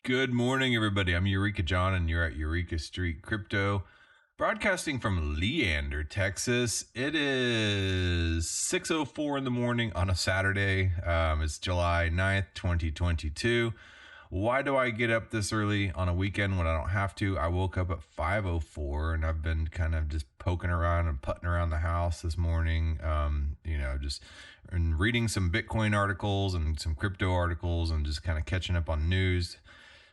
Good morning, everybody. I'm Eureka John, and you're at Eureka Street Crypto, broadcasting from Leander, Texas. It is 6:04 in the morning on a Saturday. It's July 9th, 2022. Why do I get up this early on a weekend when I don't have to? I woke up at 5:04, and I've been kind of just poking around and putting around the house this morning. Just and reading some Bitcoin articles and some crypto articles, and just kind of catching up on news.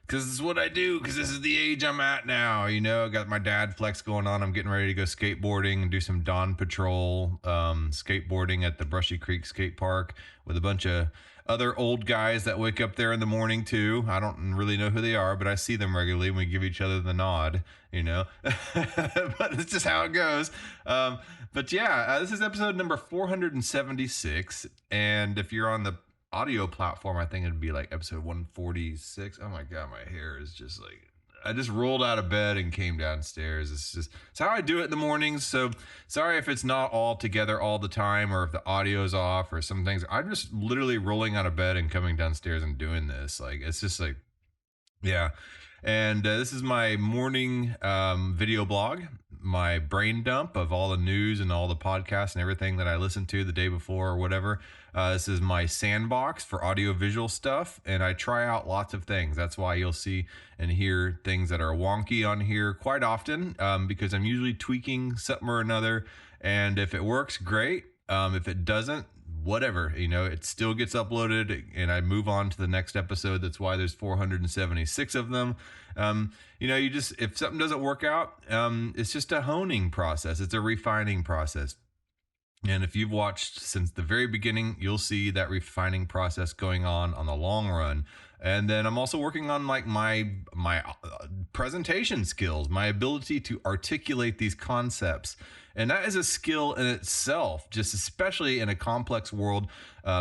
Because this is what I do, because this is the age I'm at now. I got my dad flex going on. I'm getting ready to go skateboarding and do some dawn patrol skateboarding at the Brushy Creek Skate Park with a bunch of other old guys that wake up there in the morning too. I don't really know who they are, but I see them regularly and we give each other the nod, but it's just how it goes. This is episode number 476. And if you're on the audio platform, I think it'd be like episode 146. Oh my god, my hair is just like, I just rolled out of bed and came downstairs. It's how I do it in the mornings. So sorry if it's not all together all the time, or if the audio's off or some things. I'm just literally rolling out of bed and coming downstairs and doing this. Like, it's just like, yeah. And this is my morning video blog, my brain dump of all the news and all the podcasts and everything that I listened to the day before or whatever. This is my sandbox for audio-visual stuff, and I try out lots of things. That's why you'll see and hear things that are wonky on here quite often, because I'm usually tweaking something or another. And if it works, great. If it doesn't, whatever, it still gets uploaded and I move on to the next episode. That's why there's 476 of them. If something doesn't work out, it's just a honing process. It's a refining process. And if you've watched since the very beginning, you'll see that refining process going on the long run. And then I'm also working on like my presentation skills, my ability to articulate these concepts. And that is a skill in itself, just especially in a complex world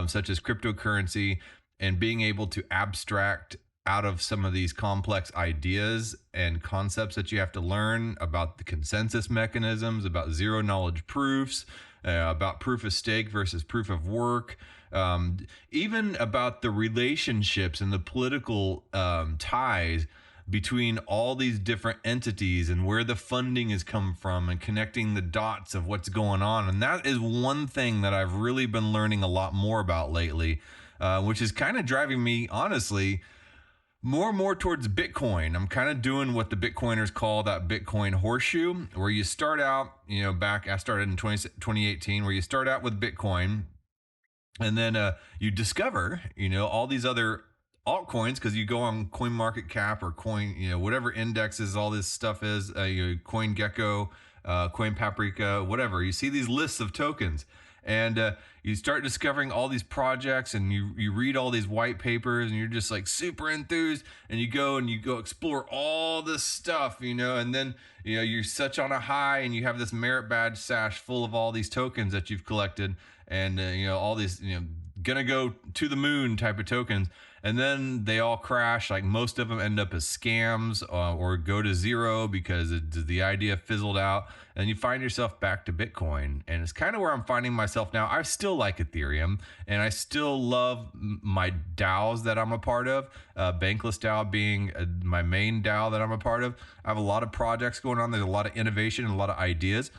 such as cryptocurrency, and being able to abstract out of some of these complex ideas and concepts that you have to learn about the consensus mechanisms, about zero knowledge proofs, about proof of stake versus proof of work, even about the relationships and the political ties between all these different entities and where the funding has come from, and connecting the dots of what's going on. And that is one thing that I've really been learning a lot more about lately, which is kind of driving me, honestly, more and more towards Bitcoin. I'm kind of doing what the Bitcoiners call that Bitcoin horseshoe, where you start out, I started in 2018, where you start out with Bitcoin, and then you discover, all these other altcoins, because you go on CoinMarketCap or Coin, whatever indexes all this stuff is, CoinGecko, Coin Paprika, whatever. You see these lists of tokens, and you start discovering all these projects, and you read all these white papers, and you're just like super enthused, and you go explore all this stuff, and then you're such on a high, and you have this merit badge sash full of all these tokens that you've collected, and all these gonna go to the moon type of tokens. And then they all crash. Like, most of them end up as scams, or go to zero because the idea fizzled out. And you find yourself back to Bitcoin. And it's kind of where I'm finding myself now. I still like Ethereum, and I still love my DAOs that I'm a part of. Bankless DAO being my main DAO that I'm a part of. I have a lot of projects going on. There's a lot of innovation and a lot of ideas.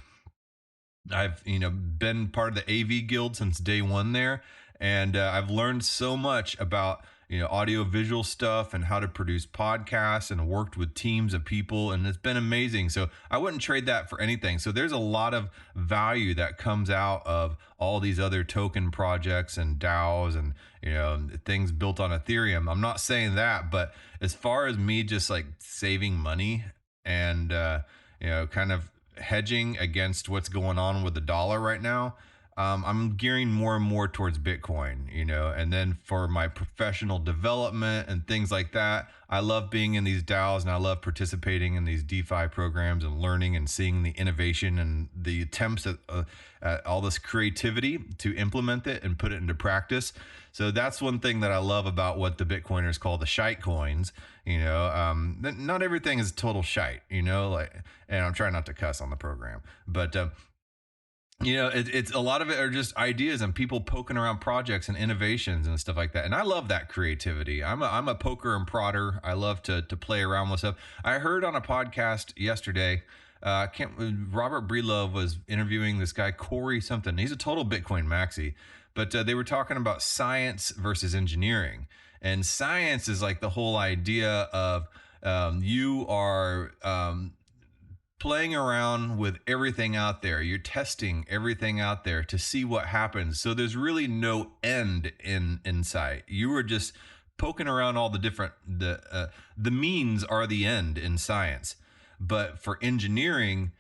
I've been part of the AV Guild since day one there. And I've learned so much about audio visual stuff and how to produce podcasts, and worked with teams of people, and it's been amazing. So I wouldn't trade that for anything. So there's a lot of value that comes out of all these other token projects and DAOs and things built on Ethereum. I'm not saying that, but as far as me just like saving money and kind of hedging against what's going on with the dollar right now, I'm gearing more and more towards Bitcoin, and then for my professional development and things like that, I love being in these DAOs, and I love participating in these DeFi programs and learning and seeing the innovation and the attempts at all this creativity to implement it and put it into practice. So that's one thing that I love about what the Bitcoiners call the shite coins. Not everything is total shite, and I'm trying not to cuss on the program, but It's a lot of it are just ideas and people poking around projects and innovations and stuff like that. And I love that creativity. I'm a poker and prodder. I love to play around with stuff. I heard on a podcast yesterday. Can't Robert Breedlove was interviewing this guy Corey something. He's a total Bitcoin maxi, but they were talking about science versus engineering. And science is like the whole idea of you are playing around with everything out there. You're testing everything out there to see what happens. So there's really no end in sight. You were just poking around all the different the means are the end in science. But for engineering,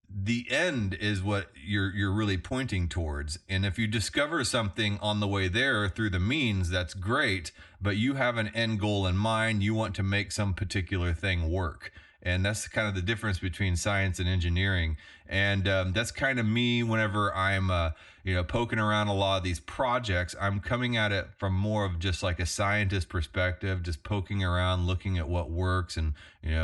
the end is what you're really pointing towards. And if you discover something on the way there through the means, that's great, but you have an end goal in mind. You want to make some particular thing work. And that's kind of the difference between science and engineering. And that's kind of me whenever I'm poking around a lot of these projects. I'm coming at it from more of just like a scientist perspective, just poking around, looking at what works and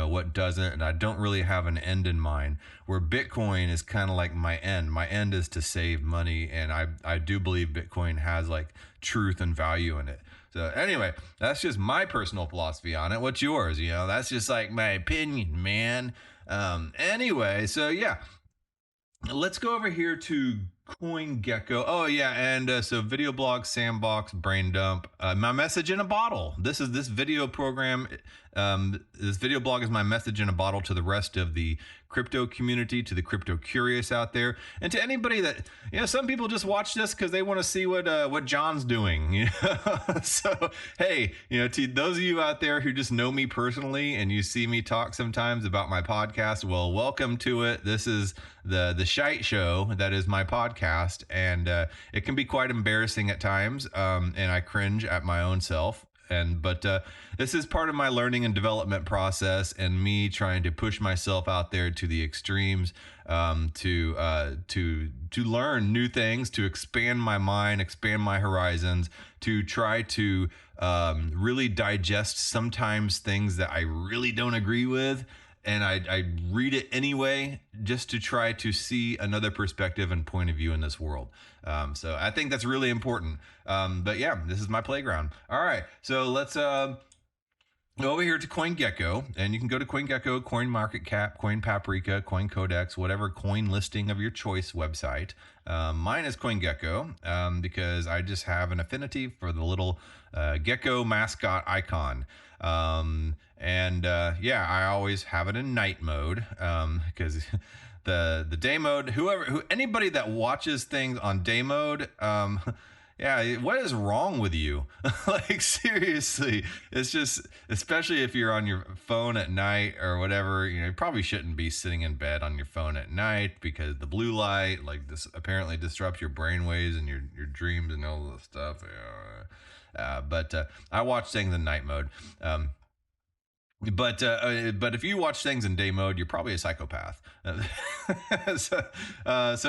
what doesn't. And I don't really have an end in mind. Where Bitcoin is kind of like my end. My end is to save money, and I do believe Bitcoin has like truth and value in it. So anyway, that's just my personal philosophy on it. What's yours? That's just like my opinion, man. Anyway, so yeah, let's go over here to CoinGecko. Oh yeah, and so video blog, sandbox, brain dump, my message in a bottle. This video program. This video blog is my message in a bottle to the rest of the crypto community, to the crypto curious out there, and to anybody that some people just watch this because they want to see what John's doing. So hey, to those of you out there who just know me personally and you see me talk sometimes about my podcast, well, welcome to it. This is the shite show that is my podcast, and it can be quite embarrassing at times, and I cringe at my own self. But this is part of my learning and development process, and me trying to push myself out there to the extremes, to learn new things, to expand my mind, expand my horizons, to try to really digest sometimes things that I really don't agree with. And I read it anyway, just to try to see another perspective and point of view in this world. So I think that's really important. But yeah, this is my playground. All right, so let's go over here to CoinGecko, and you can go to CoinGecko, CoinMarketCap, CoinPaprika, CoinCodex, whatever coin listing of your choice website. Mine is CoinGecko because I just have an affinity for the little gecko mascot icon. Yeah, I always have it in night mode because the day mode, anybody that watches things on day mode, yeah, what is wrong with you? Like seriously, it's just, especially if you're on your phone at night or whatever, you probably shouldn't be sitting in bed on your phone at night because the blue light, like this, apparently disrupts your brain waves and your dreams and all this stuff. But I watch things in night mode. But if you watch things in day mode, you're probably a psychopath. So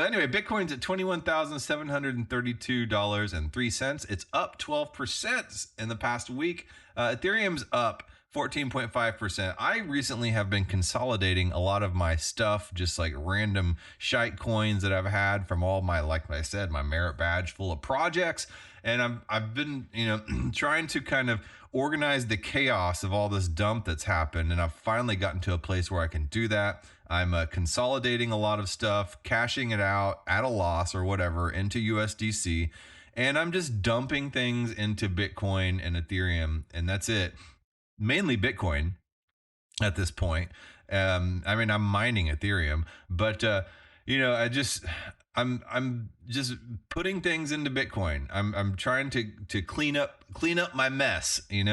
anyway, Bitcoin's at $21,732.03. It's up 12% in the past week. Ethereum's up 14.5%. I recently have been consolidating a lot of my stuff, just like random shite coins that I've had from all my, like I said, my merit badge full of projects. And I've been, trying to kind of organize the chaos of all this dump that's happened. And I've finally gotten to a place where I can do that. I'm consolidating a lot of stuff, cashing it out at a loss or whatever into USDC. And I'm just dumping things into Bitcoin and Ethereum. And that's it. Mainly Bitcoin at this point. I'm mining Ethereum, but, I'm just putting things into Bitcoin. I'm trying to clean up my mess, and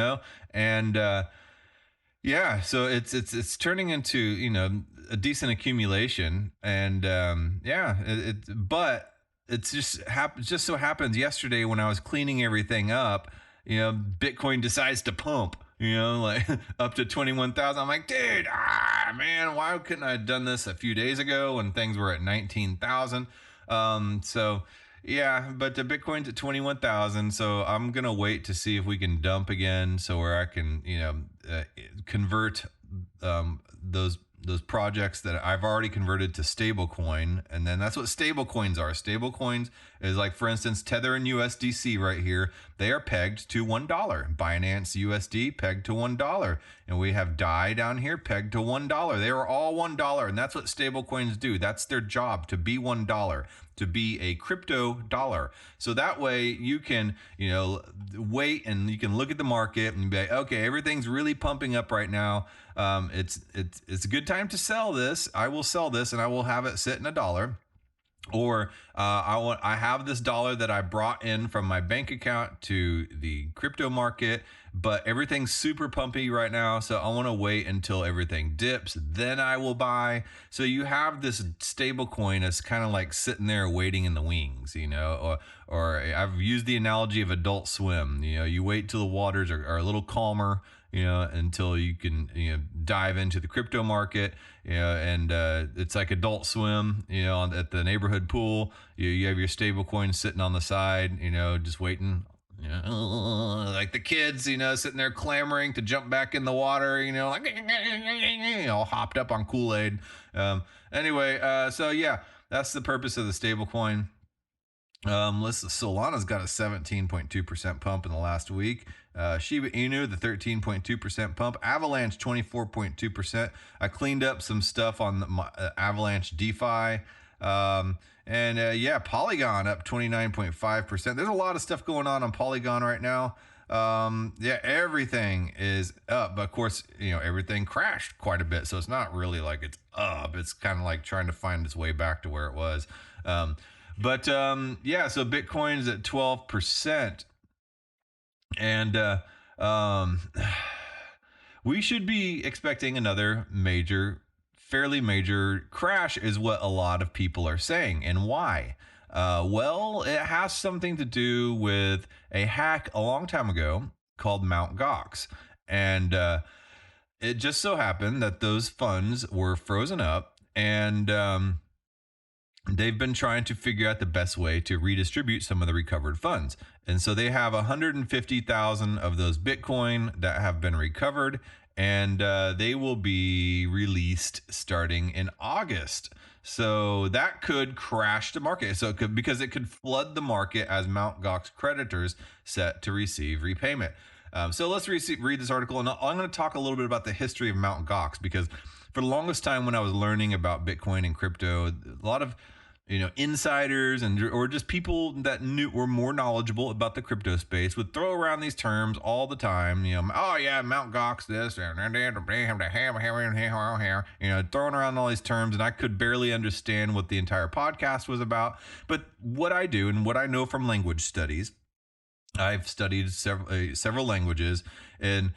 yeah, so it's turning into a decent accumulation, and but it's just so happens yesterday when I was cleaning everything up, Bitcoin decides to pump. Like up to 21,000. I'm like, dude, man, why couldn't I have done this a few days ago when things were at 19,000? So yeah, but the Bitcoin's at 21,000. So I'm going to wait to see if we can dump again. So where I can, convert, those those projects that I've already converted to stablecoin, and then that's what stablecoins are. Stablecoins is like, for instance, Tether and USDC right here. They are pegged to $1. Binance USD pegged to $1, and we have DAI down here pegged to $1. They are all $1, and that's what stablecoins do. That's their job, to be $1, to be a crypto dollar. So that way you can, wait and you can look at the market and be like, okay, everything's really pumping up right now. It's a good time to sell this. I will sell this and I will have it sit in $1. Or I have this dollar that I brought in from my bank account to the crypto market, but everything's super pumpy right now, so I want to wait until everything dips, then I will buy. So you have this stable coin that's kind of like sitting there waiting in the wings, or I've used the analogy of Adult Swim. You wait till the waters are a little calmer, until you can, dive into the crypto market, and it's like Adult Swim, at the neighborhood pool. You have your stable coin sitting on the side, just waiting, like the kids, sitting there clamoring to jump back in the water, like, all hopped up on Kool-Aid. Anyway, so yeah, that's the purpose of the stable coin. Solana's got a 17.2% pump in the last week. Shiba Inu, the 13.2% pump. Avalanche, 24.2%. I cleaned up some stuff on the Avalanche DeFi. Polygon up 29.5%. There's a lot of stuff going on Polygon right now. Everything is up, but of course, everything crashed quite a bit. So it's not really like it's up. It's kind of like trying to find its way back to where it was. So Bitcoin's at 12%. And we should be expecting another fairly major crash, is what a lot of people are saying. And why? Well, it has something to do with a hack a long time ago called Mt. Gox. And it just so happened that those funds were frozen up, and they've been trying to figure out the best way to redistribute some of the recovered funds. And so they have 150,000 of those Bitcoin that have been recovered, and they will be released starting in August. So that could crash the market. Because it could flood the market as Mt. Gox creditors set to receive repayment. So let's read this article, and I'm going to talk a little bit about the history of Mt. Gox, because for the longest time when I was learning about Bitcoin and crypto, a lot of insiders or just people that were more knowledgeable about the crypto space would throw around these terms all the time. Oh yeah, Mt. Gox this, throwing around all these terms, and I could barely understand what the entire podcast was about. But what I do and what I know from language studies, I've studied several languages, and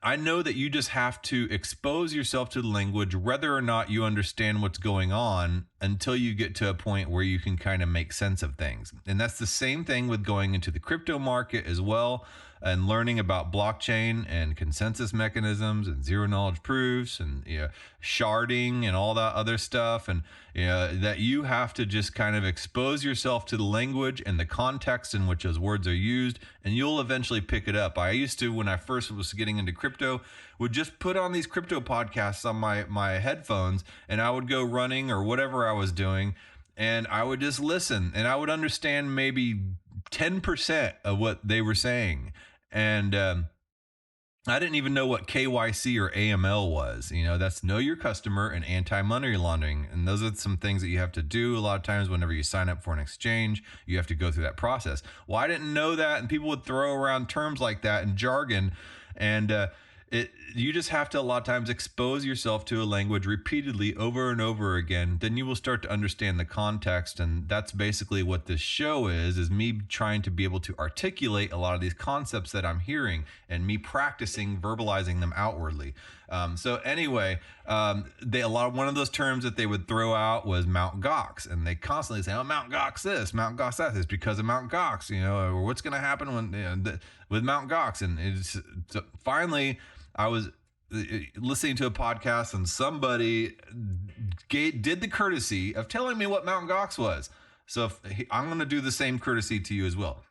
I know that you just have to expose yourself to the language, whether or not you understand what's going on, until you get to a point where you can kind of make sense of things. And that's the same thing with going into the crypto market as well, and learning about blockchain and consensus mechanisms and zero knowledge proofs and sharding and all that other stuff. And that you have to just kind of expose yourself to the language and the context in which those words are used, and you'll eventually pick it up. I used to, when I first was getting into crypto, would just put on these crypto podcasts on my headphones, and I would go running or whatever I was doing, and I would just listen, and I would understand maybe 10% of what they were saying. And I didn't even know what KYC or AML was. That's know your customer and anti-money laundering. And those are some things that you have to do a lot of times whenever you sign up for an exchange. You have to go through that process. Well, I didn't know that, and people would throw around terms like that and jargon. And you just have to a lot of times expose yourself to a language repeatedly over and over again. Then you will start to understand the context, and that's basically what this show is me trying to be able to articulate a lot of these concepts that I'm hearing, and me practicing verbalizing them outwardly. One of those terms that they would throw out was Mt. Gox, and they constantly say, "Oh, Mt. Gox this, Mt. Gox that." It's because of Mt. Gox, or what's going to happen with Mt. Gox. And finally, I was listening to a podcast, and somebody did the courtesy of telling me what Mt. Gox was. So I'm going to do the same courtesy to you as well.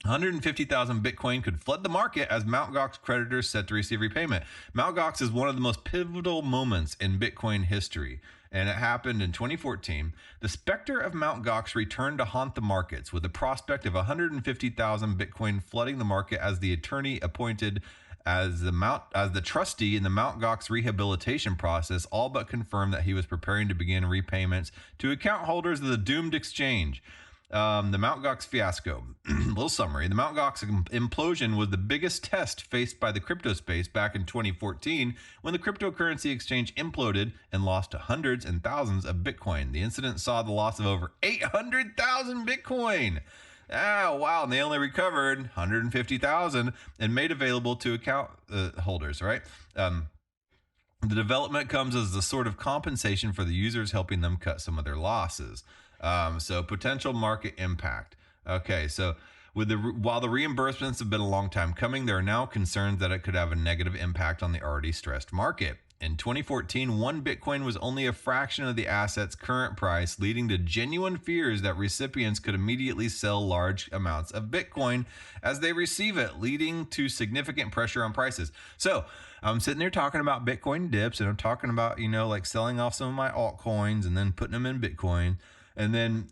150,000 Bitcoin could flood the market as Mt. Gox creditors set to receive repayment. Mt. Gox is one of the most pivotal moments in Bitcoin history, and it happened in 2014. The specter of Mt. Gox returned to haunt the markets with the prospect of 150,000 Bitcoin flooding the market as the attorney appointed as the trustee in the Mt. Gox rehabilitation process all but confirmed that he was preparing to begin repayments to account holders of the doomed exchange. The Mt. Gox fiasco. Little summary. The Mt. Gox implosion was the biggest test faced by the crypto space back in 2014 when the cryptocurrency exchange imploded and lost to hundreds and thousands of Bitcoin. The incident saw the loss of over 800,000 Bitcoin. Oh, wow. And they only recovered 150,000 and made available to account holders, right? The development comes as a sort of compensation for the users, helping them cut some of their losses. So potential market impact. Okay, so while the reimbursements have been a long time coming, there are now concerns that it could have a negative impact on the already stressed market. In 2014, one Bitcoin was only a fraction of the asset's current price, leading to genuine fears that recipients could immediately sell large amounts of Bitcoin as they receive it, leading to significant pressure on prices. So I'm sitting there talking about Bitcoin dips, and I'm talking about, like selling off some of my altcoins and then putting them in Bitcoin. And then,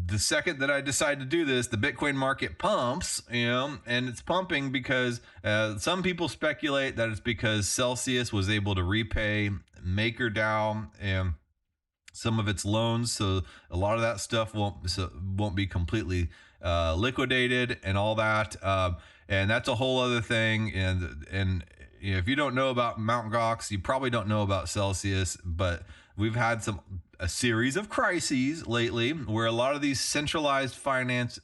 the second that I decide to do this, the Bitcoin market pumps, and it's pumping because some people speculate that it's because Celsius was able to repay MakerDAO and some of its loans. So a lot of that stuff won't be completely liquidated and all that. And that's a whole other thing. And if you don't know about Mt. Gox, you probably don't know about Celsius, but we've had a series of crises lately where a lot of these centralized finance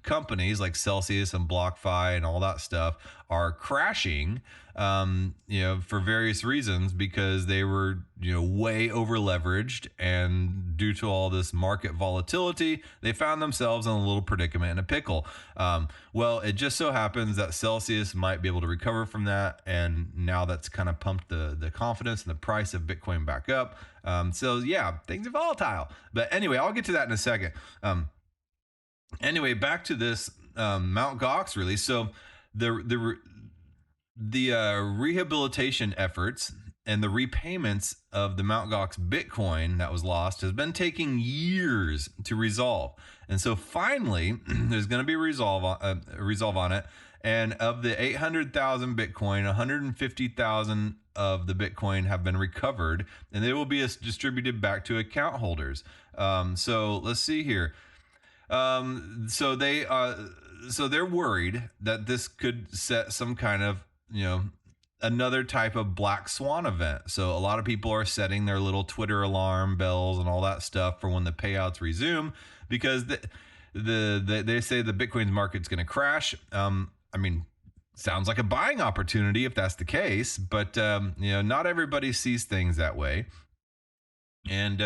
companies like Celsius and BlockFi and all that stuff are crashing, for various reasons, because they were, way over leveraged, and due to all this market volatility, they found themselves in a little predicament and a pickle. Well, it just so happens that Celsius might be able to recover from that, and now that's kind of pumped the confidence and the price of Bitcoin back up. So yeah, things are volatile. But anyway, I'll get to that in a second. Anyway, back to this Mt. Gox release. So the rehabilitation efforts and the repayments of the Mt. Gox Bitcoin that was lost has been taking years to resolve. And so finally, there's going to be a resolve on it. And of the 800,000 Bitcoin, 150,000 of the Bitcoin have been recovered, and they will be distributed back to account holders. So let's see here. So they're worried that this could set some kind of, another type of Black Swan event. So a lot of people are setting their little Twitter alarm bells and all that stuff for when the payouts resume, because they say the Bitcoin's market's going to crash. Sounds like a buying opportunity if that's the case, but not everybody sees things that way. And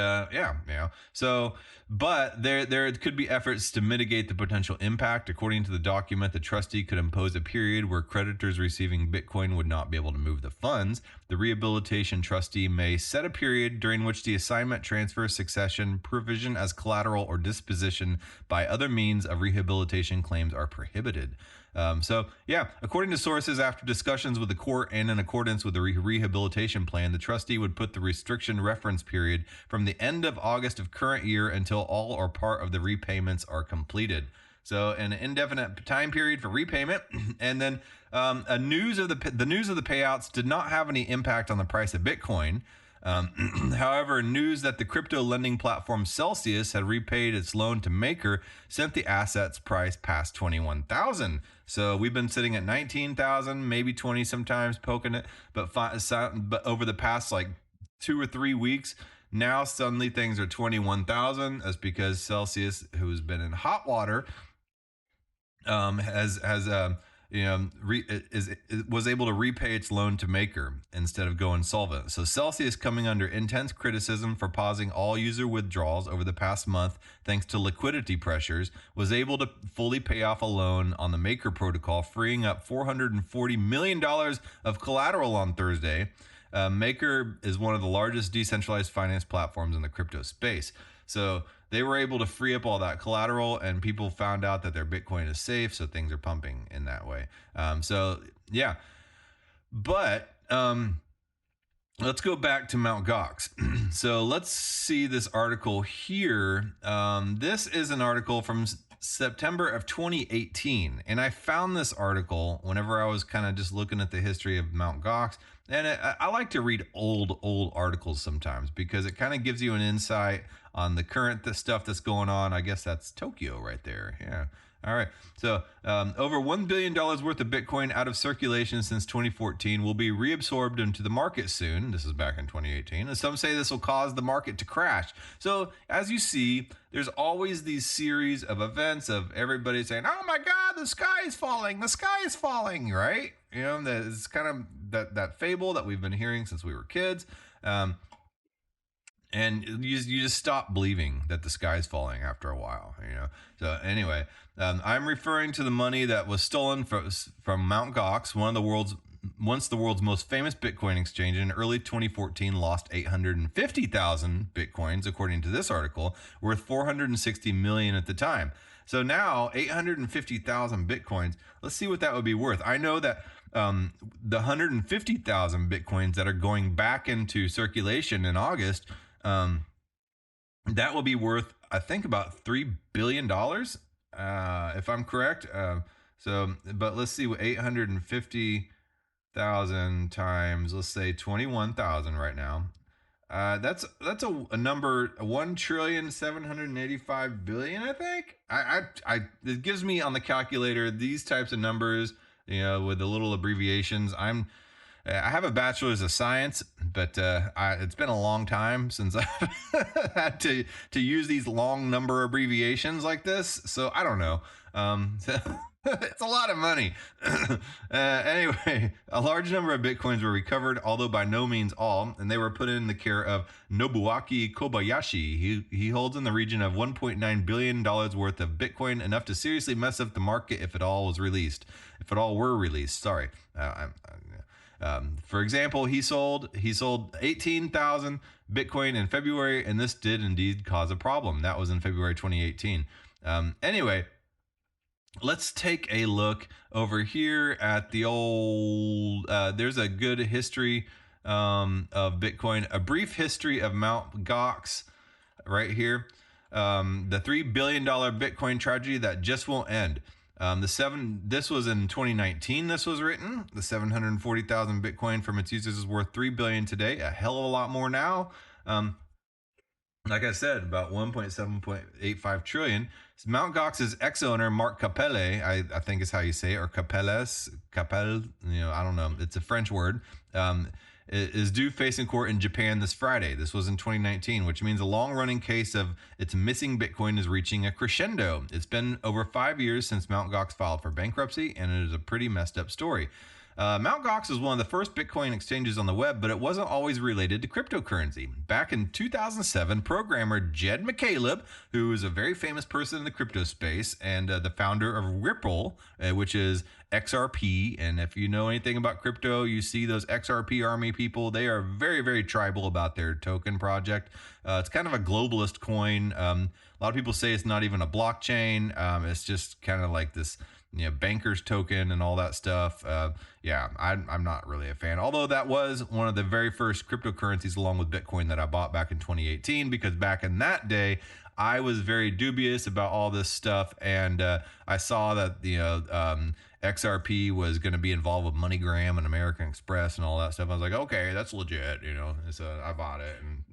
but there could be efforts to mitigate the potential impact. According to the document, the trustee could impose a period where creditors receiving Bitcoin would not be able to move the funds. The rehabilitation trustee may set a period during which the assignment, transfer, succession, provision as collateral, or disposition by other means of rehabilitation claims are prohibited. According to sources, after discussions with the court and in accordance with the rehabilitation plan, the trustee would put the restriction reference period from the end of August of current year until all or part of the repayments are completed. So an indefinite time period for repayment. And then the news of the payouts did not have any impact on the price of Bitcoin. However, news that the crypto lending platform Celsius had repaid its loan to Maker sent the asset's price past 21,000. So we've been sitting at 19,000, maybe 20 sometimes, poking it, but over the past 2 or 3 weeks, now suddenly things are 21,000. That's because Celsius, who's been in hot water, was able to repay its loan to Maker instead of go insolvent. So Celsius, coming under intense criticism for pausing all user withdrawals over the past month thanks to liquidity pressures, was able to fully pay off a loan on the Maker protocol, freeing up $440 million of collateral on Thursday. Maker is one of the largest decentralized finance platforms in the crypto space. So they were able to free up all that collateral, and people found out that their Bitcoin is safe, so things are pumping in that way. So yeah, but let's go back to Mt. Gox. So let's see this article here. This is an article from September of 2018. And I found this article whenever I was kind of just looking at the history of Mt. Gox. And I like to read old articles sometimes because it kind of gives you an insight on the current stuff that's going on. I guess that's Tokyo right there. Yeah. All right. So over $1 billion worth of Bitcoin out of circulation since 2014 will be reabsorbed into the market soon. This is back in 2018. And some say this will cause the market to crash. So as you see, there's always these series of events of everybody saying, oh my God, the sky is falling. The sky is falling, right? You know, it's kind of that fable that we've been hearing since we were kids. And you just stop believing that the sky's falling after a while, you know. So anyway, I'm referring to the money that was stolen from Mt. Gox, once the world's most famous Bitcoin exchange. In early 2014 lost 850,000 Bitcoins, according to this article, worth 460 million at the time. So now 850,000 Bitcoins, let's see what that would be worth. I know that the 150,000 Bitcoins that are going back into circulation in August, that will be worth, I think, about $3 billion, if I'm correct. But let's see what 850,000 times, let's say 21,000 right now. That's a number, 1,785,000,000,000, I think. It gives me on the calculator these types of numbers, you know, with the little abbreviations. I have a bachelor's of science, but it's been a long time since I've had to use these long number abbreviations like this. So I don't know. It's a lot of money. Anyway, a large number of Bitcoins were recovered, although by no means all, and they were put in the care of Nobuaki Kobayashi. He holds in the region of $1.9 billion worth of Bitcoin, enough to seriously mess up the market if it all were released. Sorry. For example, he sold 18,000 Bitcoin in February, and this did indeed cause a problem. That was in February 2018. Anyway, let's take a look over here at the old, there's a good history of Bitcoin, a brief history of Mt. Gox right here. The $3 billion Bitcoin tragedy that just won't end. This was in 2019. This was written. The 740,000 Bitcoin from its users is worth $3 billion today. A hell of a lot more now. Like I said, about 1.785 trillion. Mt. Gox's ex-owner, Mark Capelle, I think is how you say it, or Capelle, you know, I don't know. It's a French word. Is due facing court in Japan this Friday. This was in 2019, which means a long-running case of its missing Bitcoin is reaching a crescendo. It's been over 5 years since Mt. Gox filed for bankruptcy, and it is a pretty messed up story. Mt. Gox was one of the first Bitcoin exchanges on the web, but it wasn't always related to cryptocurrency. Back in 2007, programmer Jed McCaleb, who is a very famous person in the crypto space and the founder of Ripple, which is XRP. And if you know anything about crypto, you see those XRP army people. They are very, very tribal about their token project. It's kind of a globalist coin. A lot of people say it's not even a blockchain. It's just kind of like this, you know, banker's token and all that stuff. Yeah, I'm not really a fan. Although that was one of the very first cryptocurrencies along with Bitcoin that I bought back in 2018, because back in that day, I was very dubious about all this stuff. And I saw that, you know, XRP was going to be involved with MoneyGram and American Express and all that stuff. I was like, okay, that's legit, you know. So I bought it, and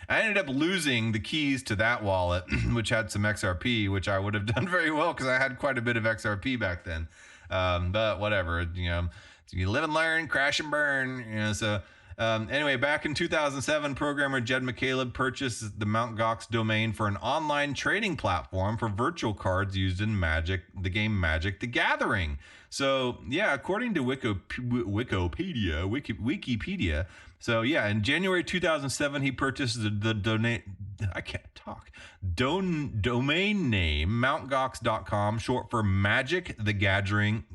I ended up losing the keys to that wallet, which had some XRP, which I would have done very well because I had quite a bit of XRP back then. But whatever, you know, you live and learn, crash and burn, you know. So anyway, back in 2007, programmer Jed McCaleb purchased the Mt. Gox domain for an online trading platform for virtual cards used in the game Magic the Gathering. So yeah, according to Wikipedia. So yeah, in January 2007, he purchased the domain name mtgox.com, short for Magic the Gathering.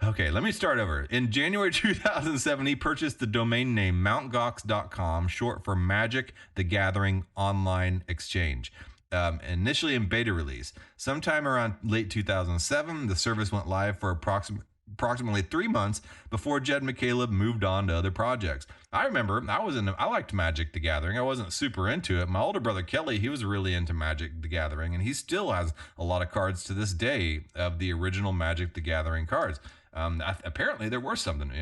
Okay, let me start over. In January 2007, he purchased the domain name mtgox.com, short for Magic the Gathering Online Exchange. initially in beta release. Sometime around late 2007, the service went live for approximately 3 months before Jed McCaleb moved on to other projects. I remember I liked Magic the Gathering. I wasn't super into it. My older brother Kelly, he was really into Magic the Gathering, and he still has a lot of cards to this day of the original Magic the Gathering cards. Apparently there were something,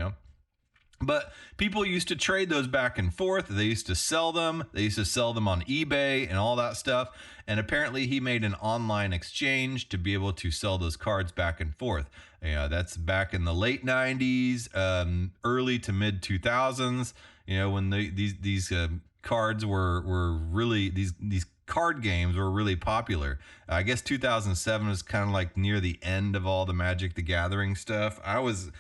but people used to trade those back and forth. They used to sell them. They used to sell them on eBay and all that stuff. And apparently he made an online exchange to be able to sell those cards back and forth. That's back in the late 90s, early to mid 2000s, when these cards were really, these card games were really popular. I guess 2007 was kind of like near the end of all the Magic the Gathering stuff. I was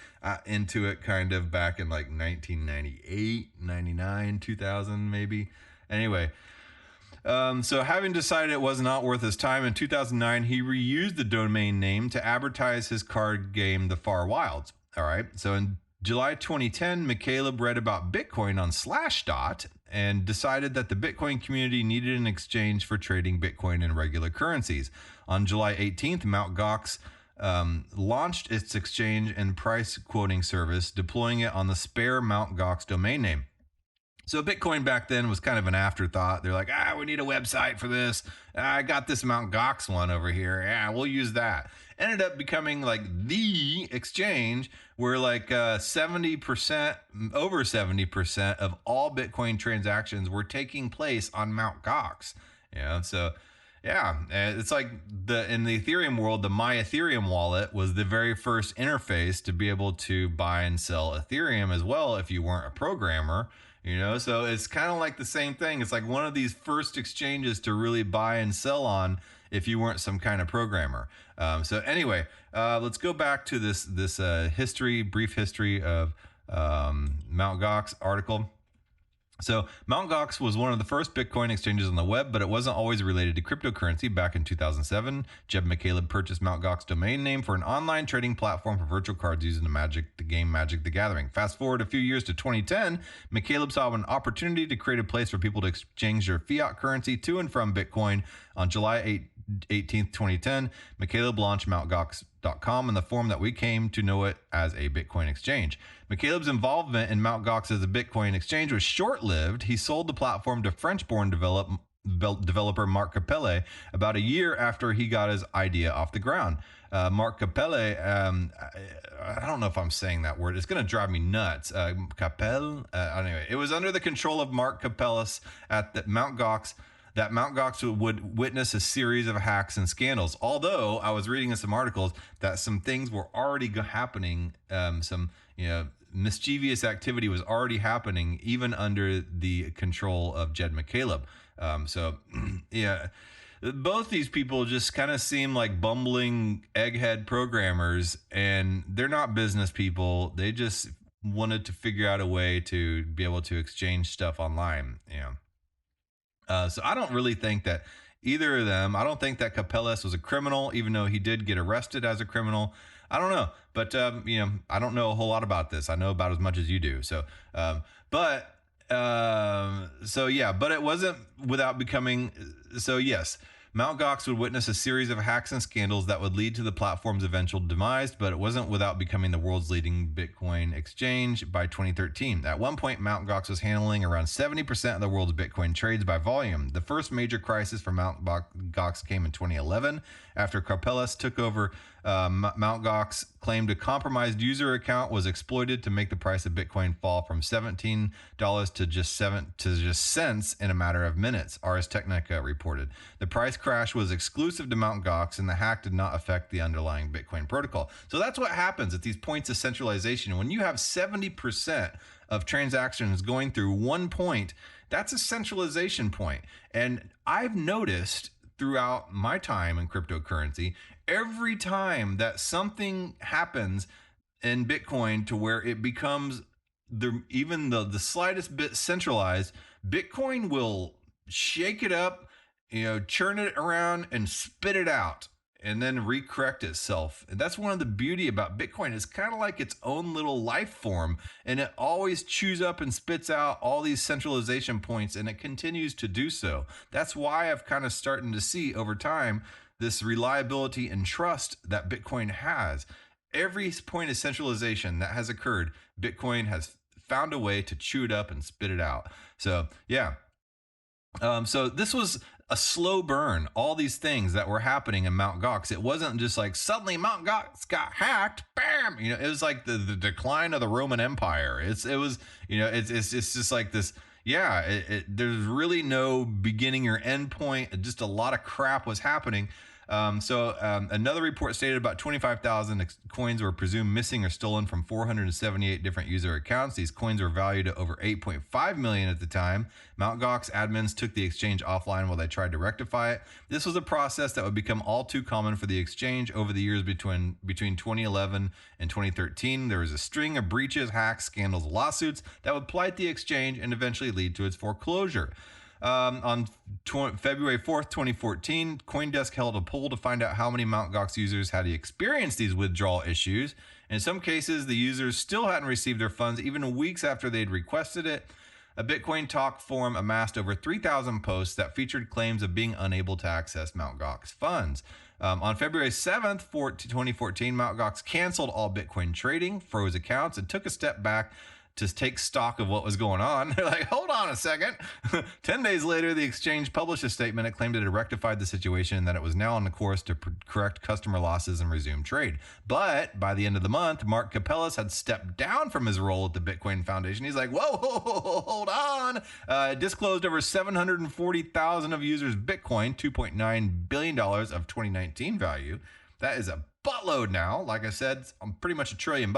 into it kind of back in like 1998, 99, 2000 maybe. Anyway, so having decided it was not worth his time, in 2009, he reused the domain name to advertise his card game, The Far Wilds. All right. So in July 2010, McCaleb read about Bitcoin on Slashdot and decided that the Bitcoin community needed an exchange for trading Bitcoin in regular currencies. On July 18th, Mt. Gox launched its exchange and price quoting service, deploying it on the spare Mt. Gox domain name. So Bitcoin back then was kind of an afterthought. They're like, we need a website for this. I got this Mt. Gox one over here. Yeah, we'll use that. Ended up becoming like the exchange where like 70%, over 70% of all Bitcoin transactions were taking place on Mt. Gox. So yeah, it's like in the Ethereum world, the My Ethereum wallet was the very first interface to be able to buy and sell Ethereum as well if you weren't a programmer. So it's kind of like the same thing. It's like one of these first exchanges to really buy and sell on if you weren't some kind of programmer. So anyway, let's go back to this brief history of Mt. Gox article. So Mt. Gox was one of the first Bitcoin exchanges on the web, but it wasn't always related to cryptocurrency. Back in 2007, Jed McCaleb purchased Mt. Gox domain name for an online trading platform for virtual cards using the game Magic the Gathering. Fast forward a few years to 2010, McCaleb saw an opportunity to create a place for people to exchange their fiat currency to and from Bitcoin. On July 18th, 2010, McCaleb launched MtGox.com in the form that we came to know it as a Bitcoin exchange. McCaleb's involvement in Mt. Gox as a Bitcoin exchange was short-lived. He sold the platform to French-born developer Marc Capelle about a year after he got his idea off the ground. Marc Capelle, I don't know if I'm saying that word. It's going to drive me nuts. Capelle? Anyway, it was under the control of Marc Capellis at the Mt. Gox that Mt. Gox would witness a series of hacks and scandals. Although I was reading in some articles that some things were already happening, some mischievous activity was already happening even under the control of Jed McCaleb. So yeah, both these people just kind of seem like bumbling egghead programmers, and they're not business people. They just wanted to figure out a way to be able to exchange stuff online. So I don't really think that either of them, I don't think that Capellas was a criminal, even though he did get arrested as a criminal. I don't know, but I don't know a whole lot about this. I know about as much as you do. So, but it wasn't without becoming. So yes, Mt. Gox would witness a series of hacks and scandals that would lead to the platform's eventual demise, but it wasn't without becoming the world's leading Bitcoin exchange by 2013. At one point, Mt. Gox was handling around 70% of the world's Bitcoin trades by volume. The first major crisis for Mt. Gox came in 2011 after Capellas took over. Mt. Gox claimed a compromised user account was exploited to make the price of Bitcoin fall from $17 to just cents in a matter of minutes, Ars Technica reported. The price crash was exclusive to Mt. Gox, and the hack did not affect the underlying Bitcoin protocol. So that's what happens at these points of centralization. When you have 70% of transactions going through one point, that's a centralization point. And I've noticed throughout my time in cryptocurrency, every time that something happens in Bitcoin to where it becomes even the slightest bit centralized, Bitcoin will shake it up, churn it around and spit it out. and then recorrect itself. And that's one of the beauty about Bitcoin. It's kind of like its own little life form, and it always chews up and spits out all these centralization points, and it continues to do so. That's why I've kind of starting to see over time this reliability and trust that Bitcoin has. Every point of centralization that has occurred, Bitcoin has found a way to chew it up and spit it out. So yeah. So this was a slow burn. All these things that were happening in Mt. Gox. It wasn't just like suddenly Mt. Gox got hacked. Bam! You know, it was like the decline of the Roman Empire. It was, you know, it's just like this. Yeah, there's really no beginning or end point. Just a lot of crap was happening. Another report stated about 25,000 coins were presumed missing or stolen from 478 different user accounts. These coins were valued at over 8.5 million at the time. Mt. Gox admins took the exchange offline while they tried to rectify it. This was a process that would become all too common for the exchange over the years between 2011 and 2013. There was a string of breaches, hacks, scandals, lawsuits that would blight the exchange and eventually lead to its foreclosure. On February 4th, 2014, CoinDesk held a poll to find out how many Mt. Gox users had experienced these withdrawal issues. In some cases, the users still hadn't received their funds even weeks after they'd requested it. A Bitcoin Talk forum amassed over 3,000 posts that featured claims of being unable to access Mt. Gox funds. On February 7th, 2014, Mt. Gox canceled all Bitcoin trading, froze accounts, and took a step back to take stock of what was going on. They're like, hold on a second. 10 days later, the exchange published a statement. It claimed it had rectified the situation and that it was now on the course to correct customer losses and resume trade. But by the end of the month, Mark Capellas had stepped down from his role at the Bitcoin Foundation. He's like, whoa, hold on. Disclosed over 740,000 of users' Bitcoin, $2.9 billion of 2019 value. That is a buttload now. Like I said, pretty much $1 trillion.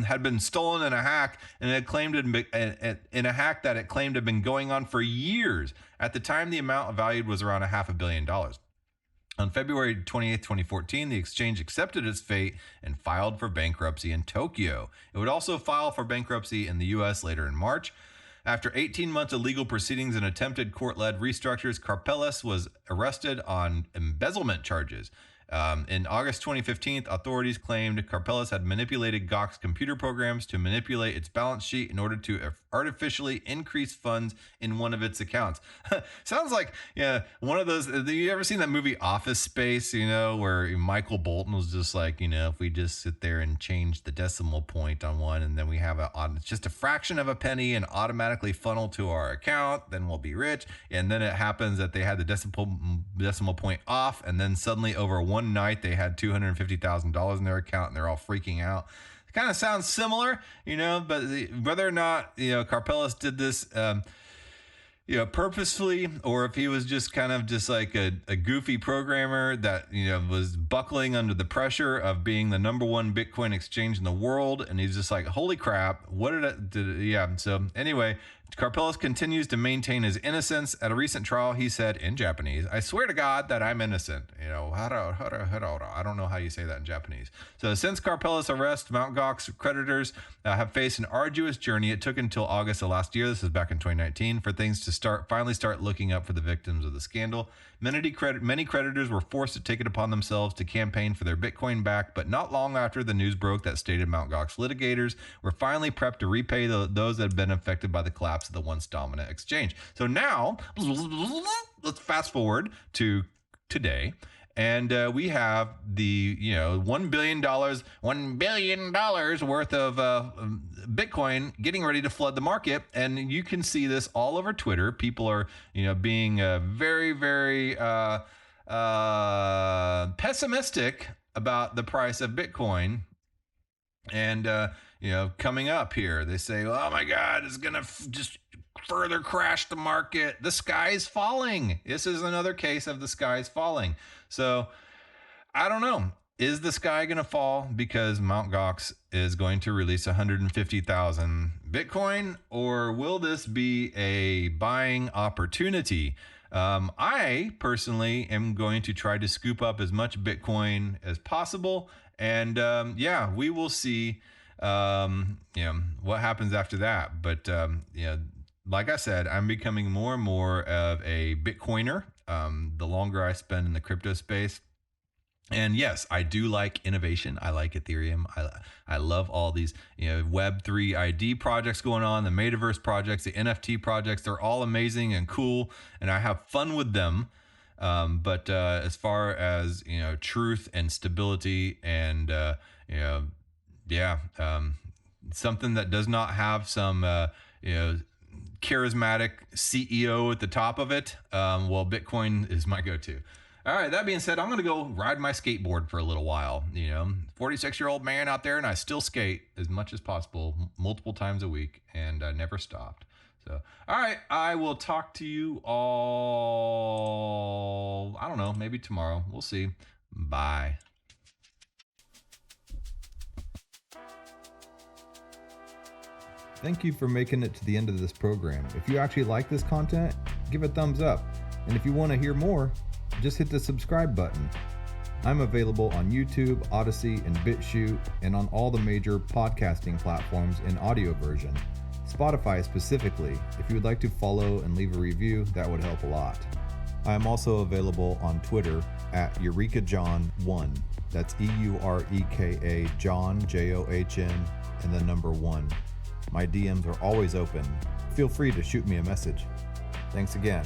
Had been stolen in a hack, and it claimed in a hack that it claimed had been going on for years. At the time, the amount valued was around $500 million. On February 28th, 2014, the exchange accepted its fate and filed for bankruptcy in Tokyo. It would also file for bankruptcy in the U.S. later in March. After 18 months of legal proceedings and attempted court-led restructures, Karpeles was arrested on embezzlement charges. In August 2015, authorities claimed Karpeles had manipulated Gox computer programs to manipulate its balance sheet in order to artificially increase funds in one of its accounts. Sounds like, yeah, one of those. Have you ever seen that movie Office Space, you know, where Michael Bolton was just like, you know, if we just sit there and change the decimal point on one and then we have just a fraction of a penny and automatically funnel to our account, then we'll be rich. And then it happens that they had the decimal point off, and then suddenly over one night they had $250,000 in their account and they're all freaking out. It kind of sounds similar, you know, but whether or not, you know, Karpeles did this, you know, purposefully, or if he was just kind of just like a goofy programmer that, you know, was buckling under the pressure of being the number one Bitcoin exchange in the world. And he's just like, holy crap, what yeah. So anyway, Karpeles continues to maintain his innocence. At a recent trial, he said in Japanese, "I swear to God that I'm innocent." You know, I don't know how you say that in Japanese. So since Karpeles' arrest, Mt. Gox creditors have faced an arduous journey. It took until August of last year, this is back in 2019, for things to finally start looking up for the victims of the scandal. Many creditors were forced to take it upon themselves to campaign for their Bitcoin back, but not long after the news broke that stated Mt. Gox litigators were finally prepped to repay those that had been affected by the collapse of the once dominant exchange. So now, let's fast forward to today. And we have the, you know, $1 billion worth of Bitcoin getting ready to flood the market. And you can see this all over Twitter. People are, you know, being very, very pessimistic about the price of Bitcoin. And, you know, coming up here, they say, oh my God, it's going to just further crash the market. The sky is falling. This is another case of the sky is falling. So I don't know. Is the sky going to fall because Mt. Gox is going to release 150,000 Bitcoin, or will this be a buying opportunity? I personally am going to try to scoop up as much Bitcoin as possible. And yeah, we will see, you know, what happens after that. But, you know, like I said, I'm becoming more and more of a Bitcoiner the longer I spend in the crypto space. And yes, I do like innovation. I like Ethereum. I love all these, Web3 ID projects going on, the Metaverse projects, the NFT projects. They're all amazing and cool, and I have fun with them. But as far as truth and stability and something that does not have some charismatic CEO at the top of it, well, Bitcoin is my go-to. All right, that being said, I'm going to go ride my skateboard for a little while. 46-year-old man out there, and I still skate as much as possible, multiple times a week, and I never stopped. So, all right, I will talk to you all, I don't know, maybe tomorrow. We'll see. Bye. Thank you for making it to the end of this program. If you actually like this content, give a thumbs up. And if you want to hear more, just hit the subscribe button. I'm available on YouTube, Odyssey, and BitChute, and on all the major podcasting platforms in audio version. Spotify specifically. If you would like to follow and leave a review, that would help a lot. I am also available on Twitter at EurekaJohn1. That's EUREKA John, JOHN, and the number 1. My DMs are always open. Feel free to shoot me a message. Thanks again.